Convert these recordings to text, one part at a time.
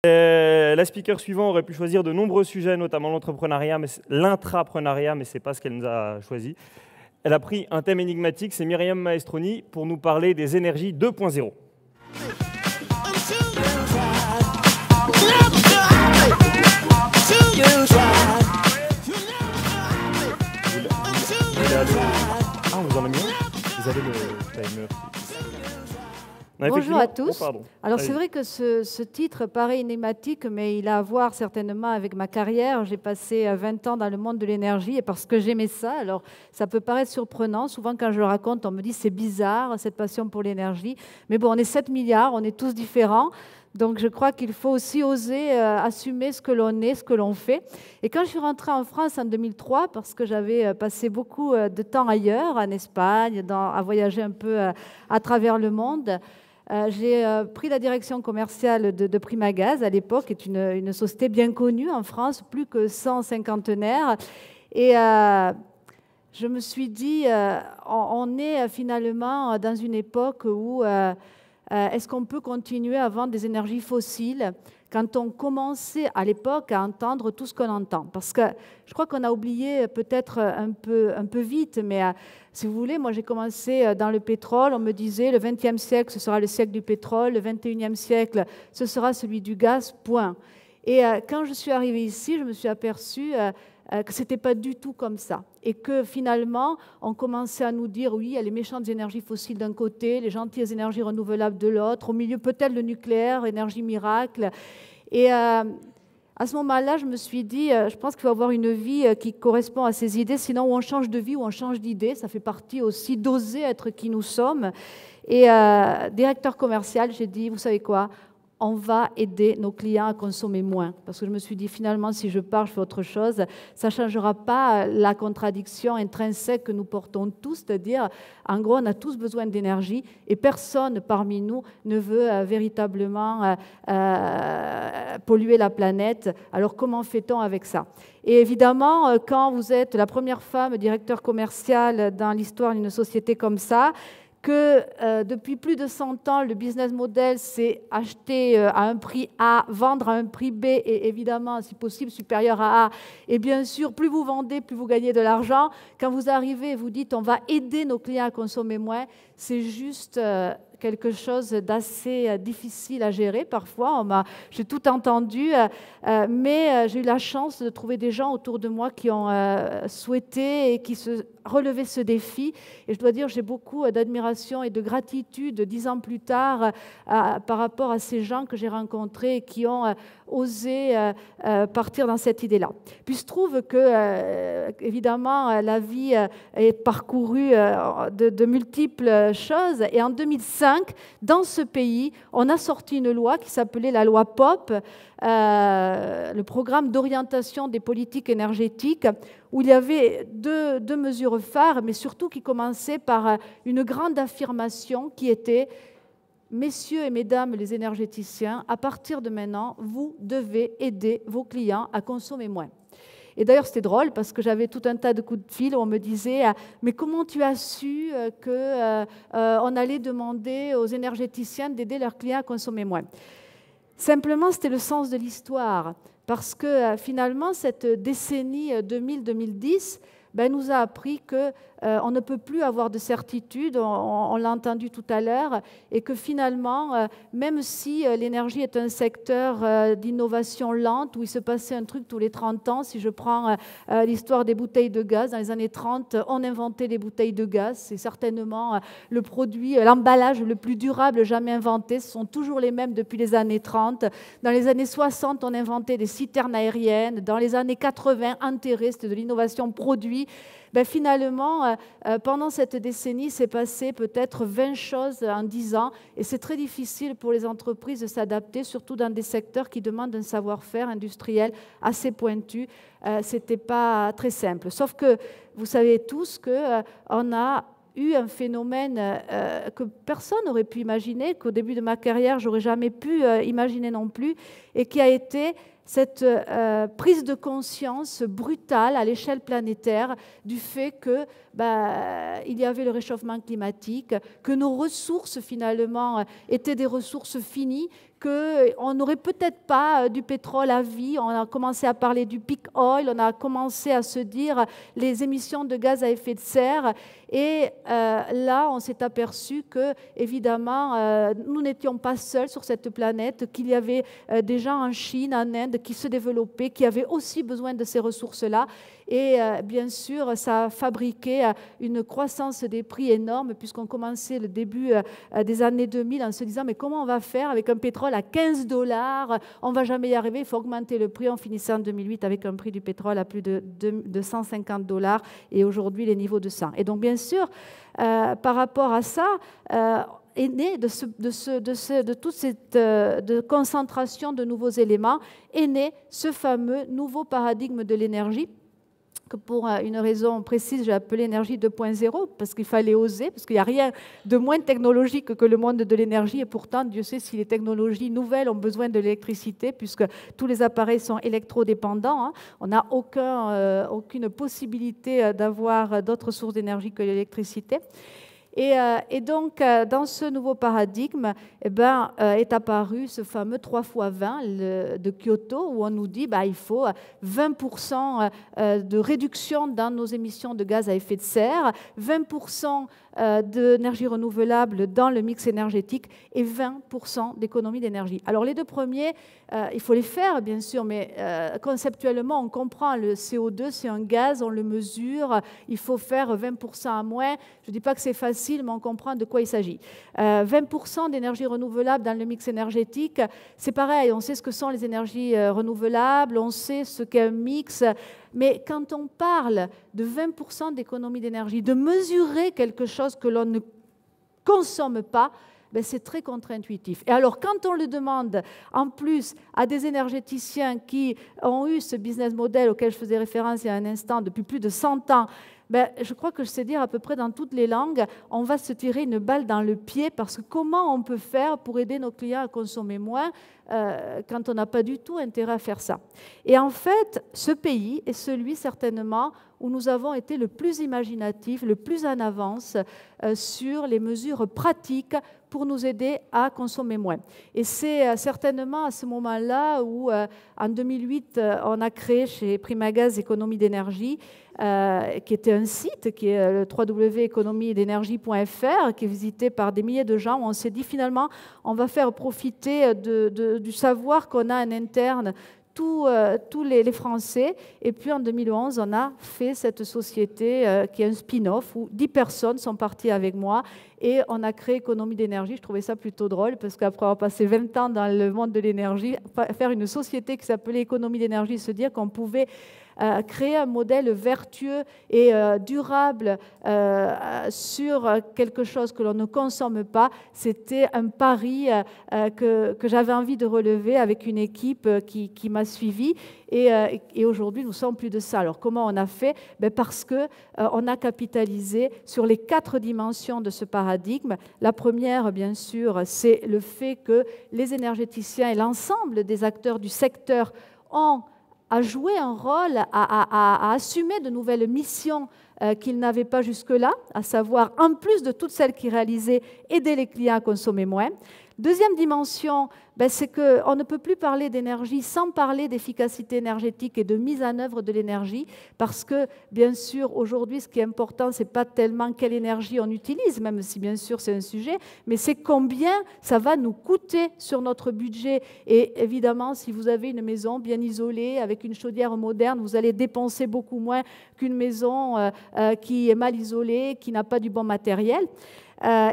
La speaker suivante aurait pu choisir de nombreux sujets, notamment l'intrapreneuriat, mais ce n'est pas ce qu'elle nous a choisi. Elle a pris un thème énigmatique, c'est Myriam Maestroni, pour nous parler des énergies 2.0. Ah, on vous en a mis un ? Vous avez le timer. Non, bonjour à tous. Oh, alors c'est vrai que ce titre paraît énigmatique, mais il a à voir certainement avec ma carrière. J'ai passé 20 ans dans le monde de l'énergie et parce que j'aimais ça, alors ça peut paraître surprenant. Souvent quand je le raconte, on me dit c'est bizarre cette passion pour l'énergie. Mais bon, on est 7 milliards, on est tous différents. Donc je crois qu'il faut aussi oser assumer ce que l'on est, ce que l'on fait. Et quand je suis rentrée en France en 2003, parce que j'avais passé beaucoup de temps ailleurs, en Espagne, à voyager un peu à travers le monde, j'ai pris la direction commerciale de Primagaz à l'époque, qui est une société bien connue en France, plus que 100 cinquantenaires. Et je me suis dit, on est finalement dans une époque où est-ce qu'on peut continuer à vendre des énergies fossiles quand on commençait à l'époque à entendre tout ce qu'on entend. Parce que je crois qu'on a oublié peut-être un peu vite, mais si vous voulez, moi j'ai commencé dans le pétrole, on me disait le 20e siècle ce sera le siècle du pétrole, le 21e siècle ce sera celui du gaz, point. Et quand je suis arrivée ici, je me suis aperçue que ce n'était pas du tout comme ça. Et que finalement, on commençait à nous dire, oui, il y a les méchantes énergies fossiles d'un côté, les gentilles énergies renouvelables de l'autre, au milieu peut-être le nucléaire, énergie miracle. Et à ce moment-là, je me suis dit, je pense qu'il faut avoir une vie qui correspond à ces idées, sinon ou on change de vie ou on change d'idée, ça fait partie aussi d'oser être qui nous sommes. Et directeur commercial, j'ai dit, vous savez quoi ? On va aider nos clients à consommer moins. Parce que je me suis dit, finalement, si je pars, je fais autre chose, ça ne changera pas la contradiction intrinsèque que nous portons tous, c'est-à-dire, en gros, on a tous besoin d'énergie et personne parmi nous ne veut véritablement polluer la planète. Alors, comment fait-on avec ça ? Et évidemment, quand vous êtes la première femme directeur commercial dans l'histoire d'une société comme ça, que depuis plus de 100 ans, le business model, c'est acheter à un prix A, vendre à un prix B, et évidemment, si possible, supérieur à A. Et bien sûr, plus vous vendez, plus vous gagnez de l'argent. Quand vous arrivez et vous dites, on va aider nos clients à consommer moins, c'est juste quelque chose d'assez difficile à gérer. Parfois, j'ai tout entendu, mais j'ai eu la chance de trouver des gens autour de moi qui ont souhaité et qui se relevaient ce défi. Et je dois dire, j'ai beaucoup d'admiration et de gratitude 10 ans plus tard par rapport à ces gens que j'ai rencontrés et qui ont osé partir dans cette idée-là. Puis il se trouve que, évidemment, la vie est parcourue de multiples choses. Et en 2005, dans ce pays, on a sorti une loi qui s'appelait la loi POP, le programme d'orientation des politiques énergétiques, où il y avait deux mesures phares, mais surtout qui commençaient par une grande affirmation qui était « Messieurs et mesdames les énergéticiens, à partir de maintenant, vous devez aider vos clients à consommer moins ». Et d'ailleurs, c'était drôle parce que j'avais tout un tas de coups de fil où on me disait « Mais comment tu as su qu'on allait demander aux énergéticiens d'aider leurs clients à consommer moins ?» Simplement, c'était le sens de l'histoire. Parce que finalement, cette décennie 2000-2010 nous a appris qu'on ne peut plus avoir de certitude, on l'a entendu tout à l'heure, et que finalement, même si l'énergie est un secteur d'innovation lente, où il se passait un truc tous les 30 ans, si je prends l'histoire des bouteilles de gaz, dans les années 30, on inventait des bouteilles de gaz, c'est certainement le produit, l'emballage le plus durable jamais inventé, ce sont toujours les mêmes depuis les années 30. Dans les années 60, on inventait des citernes aériennes, dans les années 80, enterré, c'était de l'innovation produit. Finalement, pendant cette décennie, s'est passé peut-être 20 choses en 10 ans et c'est très difficile pour les entreprises de s'adapter, surtout dans des secteurs qui demandent un savoir-faire industriel assez pointu. Ce n'était pas très simple. Sauf que vous savez tous qu'on a eu un phénomène que personne n'aurait pu imaginer, qu'au début de ma carrière, j'aurais jamais pu imaginer non plus, et qui a été cette prise de conscience brutale à l'échelle planétaire du fait que il y avait le réchauffement climatique, que nos ressources finalement étaient des ressources finies, qu'on n'aurait peut-être pas du pétrole à vie. On a commencé à parler du peak oil, on a commencé à se dire les émissions de gaz à effet de serre. Et là, on s'est aperçu que, évidemment, nous n'étions pas seuls sur cette planète, qu'il y avait des gens en Chine, en Inde, qui se développaient, qui avaient aussi besoin de ces ressources-là. Et bien sûr, ça a fabriqué une croissance des prix énorme, puisqu'on commençait le début des années 2000 en se disant mais comment on va faire avec un pétrole à 15 $? On ne va jamais y arriver, il faut augmenter le prix. On finissait en 2008 avec un prix du pétrole à plus de 150 $ et aujourd'hui les niveaux de 100. Et donc bien sûr, par rapport à ça, est né de toute cette concentration de nouveaux éléments, est né ce fameux nouveau paradigme de l'énergie, que pour une raison précise, j'ai appelé énergie 2.0, parce qu'il fallait oser, parce qu'il n'y a rien de moins technologique que le monde de l'énergie, et pourtant, Dieu sait si les technologies nouvelles ont besoin de l'électricité, puisque tous les appareils sont électrodépendants. Hein. On n'a aucune possibilité d'avoir d'autres sources d'énergie que l'électricité. Et donc, dans ce nouveau paradigme, est apparu ce fameux 3x20 de Kyoto, où on nous dit il faut 20% de réduction dans nos émissions de gaz à effet de serre, 20% d'énergie renouvelable dans le mix énergétique et 20% d'économie d'énergie. Alors, les deux premiers, il faut les faire, bien sûr, mais conceptuellement, on comprend le CO2, c'est un gaz, on le mesure, il faut faire 20% à moins. Je ne dis pas que c'est facile, mais on comprend de quoi il s'agit. 20% d'énergie renouvelable dans le mix énergétique, c'est pareil, on sait ce que sont les énergies renouvelables, on sait ce qu'est un mix, mais quand on parle de 20% d'économie d'énergie, de mesurer quelque chose que l'on ne consomme pas, c'est très contre-intuitif. Et alors, quand on le demande en plus à des énergéticiens qui ont eu ce business model auquel je faisais référence il y a un instant depuis plus de 100 ans, je crois que je sais dire à peu près dans toutes les langues, on va se tirer une balle dans le pied, parce que comment on peut faire pour aider nos clients à consommer moins quand on n'a pas du tout intérêt à faire ça. Et en fait, ce pays est celui certainement où nous avons été le plus imaginatifs, le plus en avance sur les mesures pratiques pour nous aider à consommer moins. Et c'est certainement à ce moment-là où, en 2008, on a créé chez Primagaz Économie d'énergie, qui était un site, qui est le www.économiedénergie.fr, qui est visité par des milliers de gens, où on s'est dit finalement, on va faire profiter du savoir qu'on a en interne tous les Français. Et puis en 2011, on a fait cette société qui est un spin-off où 10 personnes sont parties avec moi et on a créé Économie d'énergie. Je trouvais ça plutôt drôle parce qu'après avoir passé 20 ans dans le monde de l'énergie, faire une société qui s'appelait Économie d'énergie, se dire qu'on pouvait créer un modèle vertueux et durable sur quelque chose que l'on ne consomme pas, c'était un pari que j'avais envie de relever avec une équipe qui m'a suivi. Et aujourd'hui, nous sommes plus de ça. Alors, comment on a fait? Parce qu'on a capitalisé sur les 4 dimensions de ce paradigme. La première, bien sûr, c'est le fait que les énergéticiens et l'ensemble des acteurs du secteur ont à jouer un rôle, à assumer de nouvelles missions qu'ils n'avaient pas jusque-là, à savoir, en plus de toutes celles qu'ils réalisaient, aider les clients à consommer moins. Deuxième dimension, c'est qu'on ne peut plus parler d'énergie sans parler d'efficacité énergétique et de mise en œuvre de l'énergie, parce que, bien sûr, aujourd'hui, ce qui est important, ce n'est pas tellement quelle énergie on utilise, même si, bien sûr, c'est un sujet, mais c'est combien ça va nous coûter sur notre budget. Et évidemment, si vous avez une maison bien isolée, avec une chaudière moderne, vous allez dépenser beaucoup moins qu'une maison qui est mal isolée, qui n'a pas du bon matériel.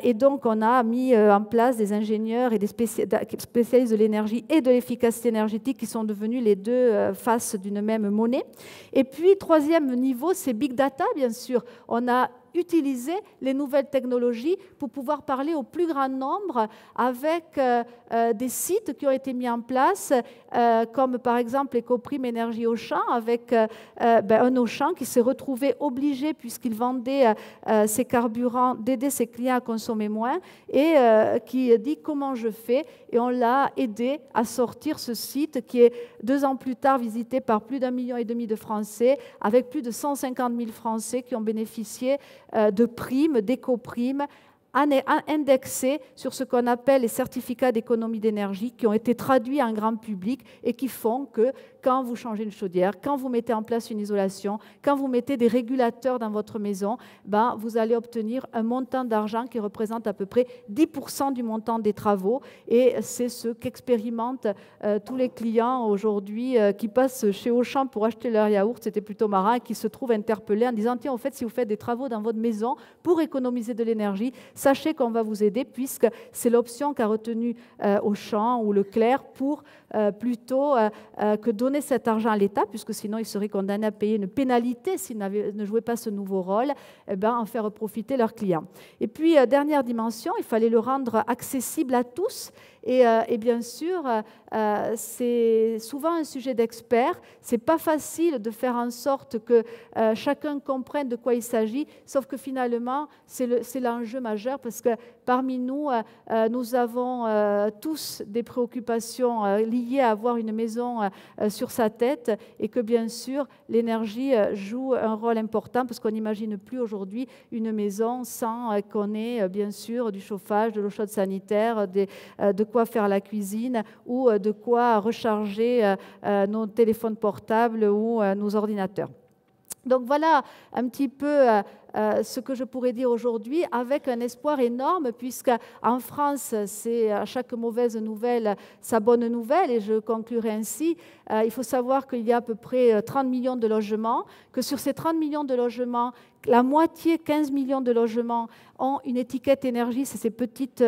Et donc, on a mis en place des ingénieurs et des spécialistes de l'énergie et de l'efficacité énergétique qui sont devenus les deux faces d'une même monnaie. Et puis, troisième niveau, c'est Big Data, bien sûr. On a utilisé les nouvelles technologies pour pouvoir parler au plus grand nombre avec des sites qui ont été mis en place, comme par exemple Ecoprime Énergie Auchan, avec un Auchan qui s'est retrouvé obligé, puisqu'il vendait ses carburants, d'aider ses clients à consommer moins, et qui dit comment je fais, et on l'a aidé à sortir ce site qui est 2 ans plus tard visité par plus d'1,5 million de Français, avec plus de 150 000 Français qui ont bénéficié de primes, d'éco-primes, indexés sur ce qu'on appelle les certificats d'économie d'énergie qui ont été traduits en grand public et qui font que quand vous changez une chaudière, quand vous mettez en place une isolation, quand vous mettez des régulateurs dans votre maison, ben, vous allez obtenir un montant d'argent qui représente à peu près 10% du montant des travaux. Et c'est ce qu'expérimentent tous les clients aujourd'hui qui passent chez Auchan pour acheter leur yaourt, c'était plutôt marrant, et qui se trouvent interpellés en disant « Tiens, en fait, si vous faites des travaux dans votre maison pour économiser de l'énergie, sachez qu'on va vous aider puisque c'est l'option qu'a retenue Auchan ou Leclerc pour plutôt que donner cet argent à l'État, puisque sinon il serait condamné à payer une pénalité s'il ne jouait pas ce nouveau rôle, eh bien, en faire profiter leurs clients. Et puis, dernière dimension, il fallait le rendre accessible à tous. Et bien sûr, c'est souvent un sujet d'expert. Ce n'est pas facile de faire en sorte que chacun comprenne de quoi il s'agit, sauf que finalement, c'est l'enjeu majeur parce que parmi nous, nous avons tous des préoccupations liées à avoir une maison sur sa tête et que bien sûr, l'énergie joue un rôle important parce qu'on n'imagine plus aujourd'hui une maison sans qu'on ait bien sûr du chauffage, de l'eau chaude sanitaire, de quoi faire la cuisine ou de quoi recharger nos téléphones portables ou nos ordinateurs. Donc voilà un petit peu ce que je pourrais dire aujourd'hui avec un espoir énorme puisqu'en France, c'est à chaque mauvaise nouvelle sa bonne nouvelle et je conclurai ainsi. Il faut savoir qu'il y a à peu près 30 millions de logements, que sur ces 30 millions de logements, la moitié, 15 millions de logements, ont une étiquette énergie. C'est ces petites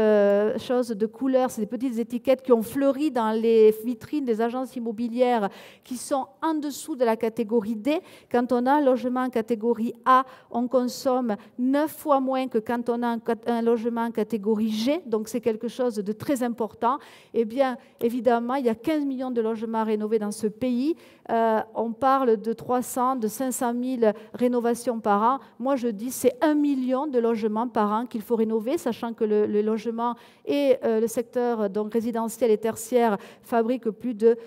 choses de couleur, c'est ces petites étiquettes qui ont fleuri dans les vitrines des agences immobilières qui sont en dessous de la catégorie D. Quand on a un logement en catégorie A, on consomme 9 fois moins que quand on a un logement en catégorie G. Donc, c'est quelque chose de très important. Eh bien, évidemment, il y a 15 millions de logements à rénover dans ce pays. On parle de 300, de 500 000 rénovations par an. Moi, je dis c'est 1 million de logements par an qu'il faut rénover, sachant que le logement et le secteur donc, résidentiel et tertiaire fabriquent plus de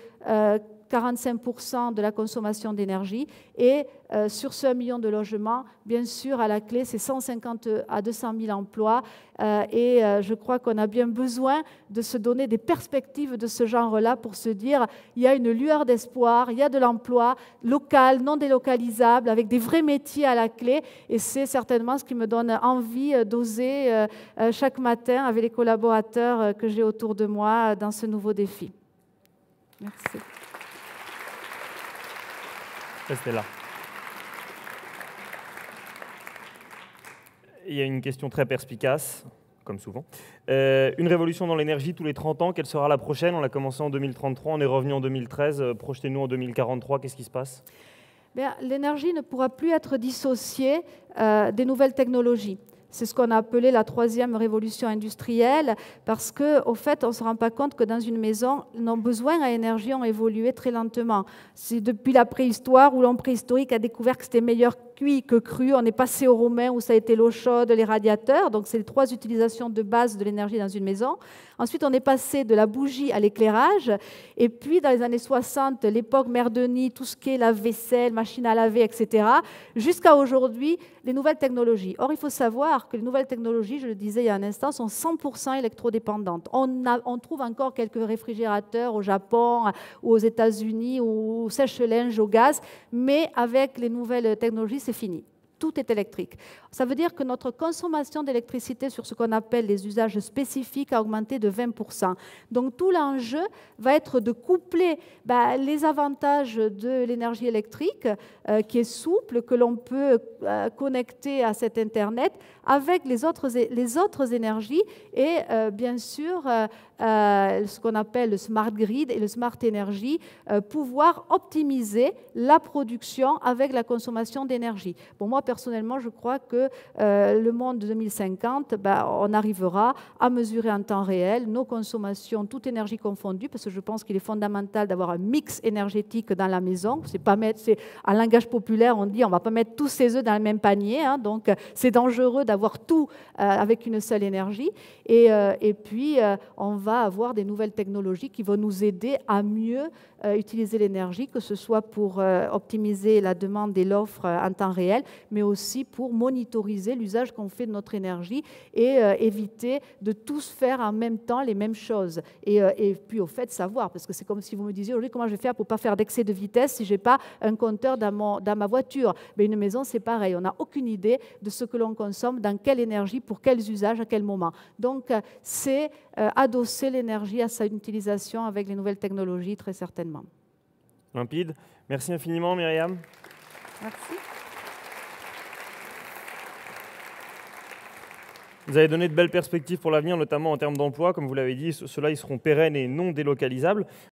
45% de la consommation d'énergie. Et sur ce 1 million de logements, bien sûr, à la clé, c'est 150 à 200 000 emplois. Et je crois qu'on a bien besoin de se donner des perspectives de ce genre-là pour se dire il y a une lueur d'espoir, il y a de l'emploi local, non délocalisable, avec des vrais métiers à la clé. Et c'est certainement ce qui me donne envie d'oser chaque matin avec les collaborateurs que j'ai autour de moi dans ce nouveau défi. Merci. Restez là. Il y a une question très perspicace, comme souvent. Une révolution dans l'énergie tous les 30 ans, quelle sera la prochaine? On l'a commencé en 2033, on est revenu en 2013. Projetez-nous en 2043, qu'est-ce qui se passe? L'énergie ne pourra plus être dissociée des nouvelles technologies. C'est ce qu'on a appelé la troisième révolution industrielle, parce qu'au fait, on ne se rend pas compte que dans une maison, nos besoins à énergie ont évolué très lentement. C'est depuis la préhistoire où l'homme préhistorique a découvert que c'était meilleur cuit que cru. On est passé aux Romains où ça a été l'eau chaude, les radiateurs. Donc, c'est les 3 utilisations de base de l'énergie dans une maison. Ensuite, on est passé de la bougie à l'éclairage. Et puis, dans les années 60, l'époque Mère Denis, tout ce qui est la vaisselle, machine à laver, etc., jusqu'à aujourd'hui, les nouvelles technologies. Or, il faut savoir que les nouvelles technologies, je le disais il y a un instant, sont 100% électrodépendantes. On trouve encore quelques réfrigérateurs au Japon ou aux États-Unis ou sèche-linge au gaz, mais avec les nouvelles technologies, c'est fini. Tout est électrique. Ça veut dire que notre consommation d'électricité sur ce qu'on appelle les usages spécifiques a augmenté de 20%. Donc tout l'enjeu va être de coupler les avantages de l'énergie électrique, qui est souple, que l'on peut connecter à cet Internet, avec les autres énergies et bien sûr ce qu'on appelle le smart grid et le smart energy, pouvoir optimiser la production avec la consommation d'énergie. Pour moi, personnellement, je crois que le monde de 2050, on arrivera à mesurer en temps réel nos consommations, toute énergie confondue, parce que je pense qu'il est fondamental d'avoir un mix énergétique dans la maison. C'est en langage populaire, on dit on ne va pas mettre tous ses œufs dans le même panier, hein, donc c'est dangereux d'avoir tout avec une seule énergie. Et puis, on va va avoir des nouvelles technologies qui vont nous aider à mieux utiliser l'énergie, que ce soit pour optimiser la demande et l'offre en temps réel, mais aussi pour monitoriser l'usage qu'on fait de notre énergie et éviter de tous faire en même temps les mêmes choses. Et puis au fait, savoir, parce que c'est comme si vous me disiez aujourd'hui comment je vais faire pour ne pas faire d'excès de vitesse si je n'ai pas un compteur dans ma voiture. Mais une maison, c'est pareil, on n'a aucune idée de ce que l'on consomme, dans quelle énergie, pour quels usages, à quel moment. Donc c'est adosser l'énergie à sa utilisation avec les nouvelles technologies, très certainement. Limpide. Merci infiniment, Myriam. Merci. Vous avez donné de belles perspectives pour l'avenir, notamment en termes d'emploi. Comme vous l'avez dit, ceux-là, ils seront pérennes et non délocalisables.